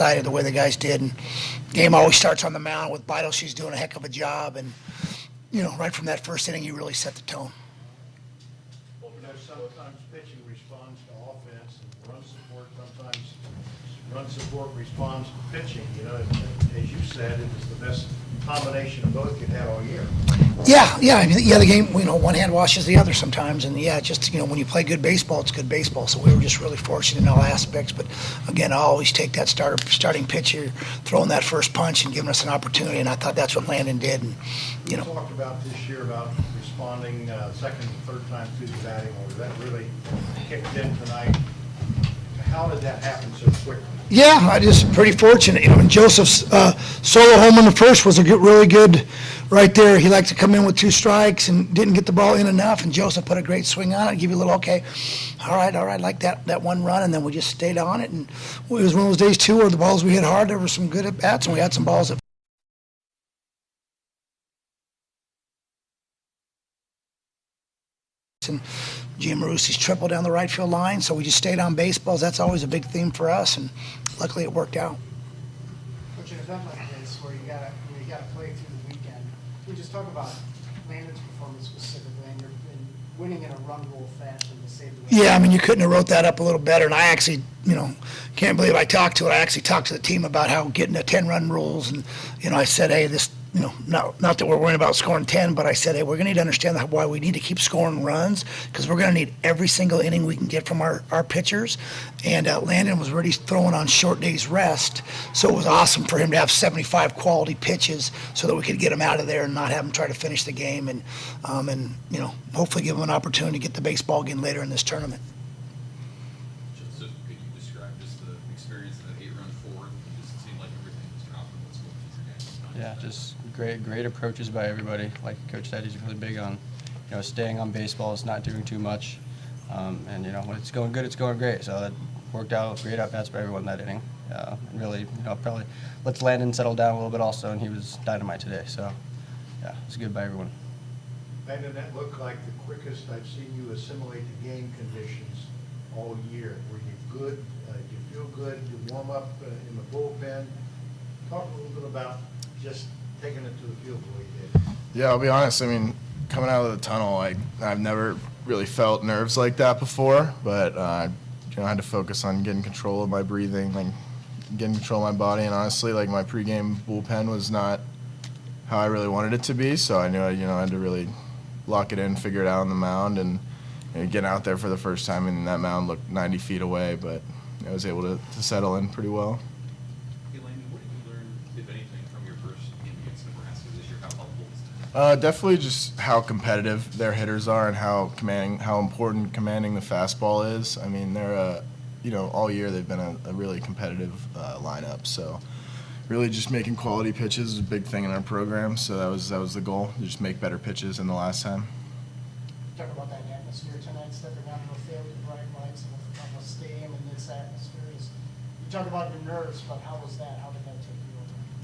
excited the way the guys did. And game always starts on the mound with Beidel. She's doing a heck of a job. And, right from that first inning, you really set the tone. Well, sometimes pitching responds to offense, and run support sometimes run support responds to pitching. As you said, it was the best combination of both you've had all year. Yeah. The game, one hand washes the other sometimes. And, when you play good baseball, it's good baseball. So we were just really fortunate in all aspects. But, again, I always take that starting pitcher, throwing that first punch and giving us an opportunity. And I thought that's what Landon did. And, You talked about this year about responding second and third time through the batting order. That really kicked in tonight. How did that happen so quickly? Yeah, I just pretty fortunate. And Joseph's solo home in the first was really good right there. He liked to come in with 2 strikes and didn't get the ball in enough. And Joseph put a great swing on it, give you a little, okay, all right, like that one run. And then we just stayed on it. And it was one of those days, too, where the balls we hit hard, there were some good at-bats, and we had some balls that and Jim Marusi's triple down the right field line, so we just stayed on baseballs. That's always a big theme for us, and luckily it worked out. Coach, in an event like this, where you gotta play through the weekend, can you just talk about Landon's performance specifically and winning in a run rule fashion to save the Yeah, you couldn't have wrote that up a little better, and I actually, can't believe I talked to it. I actually talked to the team about how getting the 10-run rules, and, I said, hey, this, not that we're worrying about scoring 10, but I said, hey, we're going to need to understand why we need to keep scoring runs, because we're going to need every single inning we can get from our pitchers. And Landon was already throwing on short days rest, so it was awesome for him to have 75 quality pitches so that we could get him out of there and not have him try to finish the game, and hopefully give him an opportunity to get the baseball again later in this tournament. So could you describe just the experience of that 8-run fourth? It just seemed like everything was dropping. What's going through your game? Yeah, just great approaches by everybody. Like Coach said, he's really big on, staying on baseballs, not doing too much. And when it's going good, it's going great. So that worked out. Great at bats by everyone that inning. And really, probably lets Landon settle down a little bit also, and he was dynamite today. So yeah, it was good by everyone. Landon, that looked like the quickest I've seen you assimilate the game conditions all year. Were you good? Did you feel good? Did you warm up in the bullpen? Talk a little bit about just taking it to the field the way you did. Yeah, I'll be honest. Coming out of the tunnel, I've never really felt nerves like that before, but I had to focus on getting control of my breathing, getting control of my body, and honestly, my pregame bullpen was not how I really wanted it to be, so I knew I had to really lock it in, figure it out on the mound, and getting out there for the first time, and that mound looked 90 feet away, but I was able to settle in pretty well. Hey, Landon, what did you learn, if anything, from your first game against Nebraska this year? How helpful was that? Definitely just how competitive their hitters are and how important commanding the fastball is. They're all year they've been a really competitive lineup. So really just making quality pitches is a big thing in our program. So that was the goal, just make better pitches than the last time. Talk about that atmosphere tonight, stepping out of the field with bright lights and with steam and this atmosphere. You talk about your nerves, but how was that? How did that take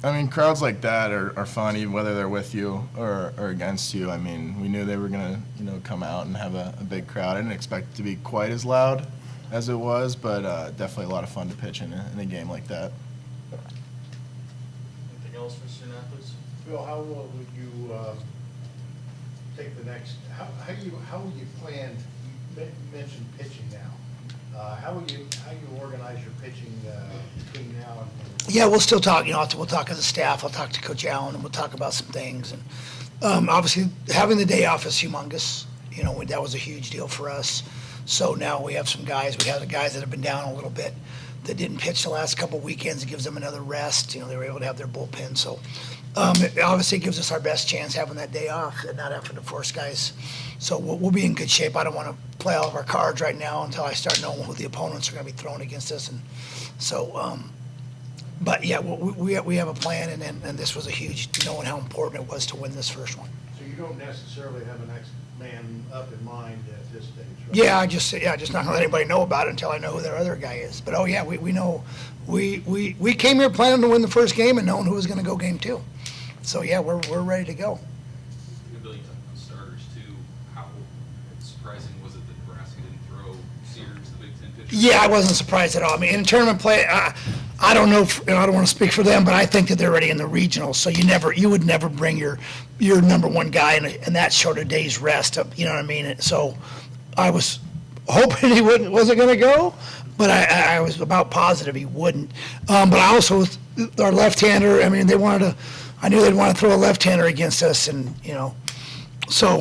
you over? Crowds like that are fun, even whether they're with you or against you. We knew they were going to come out and have a big crowd. I didn't expect it to be quite as loud as it was, but definitely a lot of fun to pitch in a game like that. Anything else for student athletes? Phil, how would you take the next? How will you plan? You mentioned pitching now. How will you organize your pitching between now and? Yeah, we'll still talk. We'll talk as a staff. I'll talk to Coach Allen, and we'll talk about some things. And obviously, having the day off is humongous. That was a huge deal for us. So now we have some guys. We have the guys that have been down a little bit that didn't pitch the last couple of weekends. It gives them another rest. They were able to have their bullpen. So it obviously gives us our best chance having that day off and not having to force guys. So we'll be in good shape. I don't want to play all of our cards right now until I start knowing who the opponents are going to be throwing against us. And so, but yeah, we have a plan, and this was a huge, knowing how important it was to win this first one. So you don't necessarily have an next man up in mind at this stage, right? Yeah, just not gonna let anybody know about it until I know who their other guy is. But we know we came here planning to win the first game and knowing who was going to go game 2. So yeah, we're ready to go. Billy, on starters too, how surprising was it that Nebraska didn't throw Sears, the Big Ten pitcher? Yeah, I wasn't surprised at all. In tournament play, I don't know, and I don't want to speak for them, but I think that they're already in the regional, so you would never bring your number one guy in that short a day's rest, you know what I mean? So I was hoping he wasn't going to go, but I was about positive he wouldn't. But I also, our left-hander, I mean, I knew they'd want to throw a left-hander against us, and, so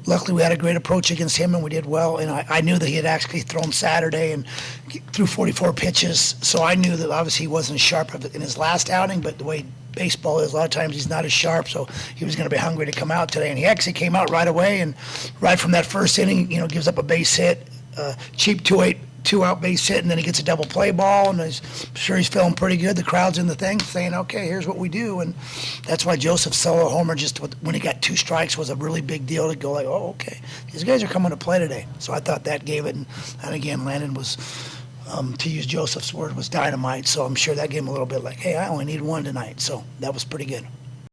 luckily we had a great approach against him, and we did well. And I knew that he had actually thrown Saturday and threw 44 pitches, so I knew that obviously he wasn't as sharp in his last outing, but the way baseball is, a lot of times he's not as sharp, so he was going to be hungry to come out today. And he actually came out right away, and right from that first inning, gives up a base hit, cheap 2-out base hit, and then he gets a double play ball, and I'm sure he's feeling pretty good. The crowd's in the thing saying, okay, here's what we do. And that's why Joseph's solo homer when he got 2 strikes was a really big deal to go like, oh, okay, these guys are coming to play today. So I thought that gave it, and again, Landon was, to use Joseph's word, was dynamite. So I'm sure that gave him a little bit like, hey, I only need 1 tonight. So that was pretty good.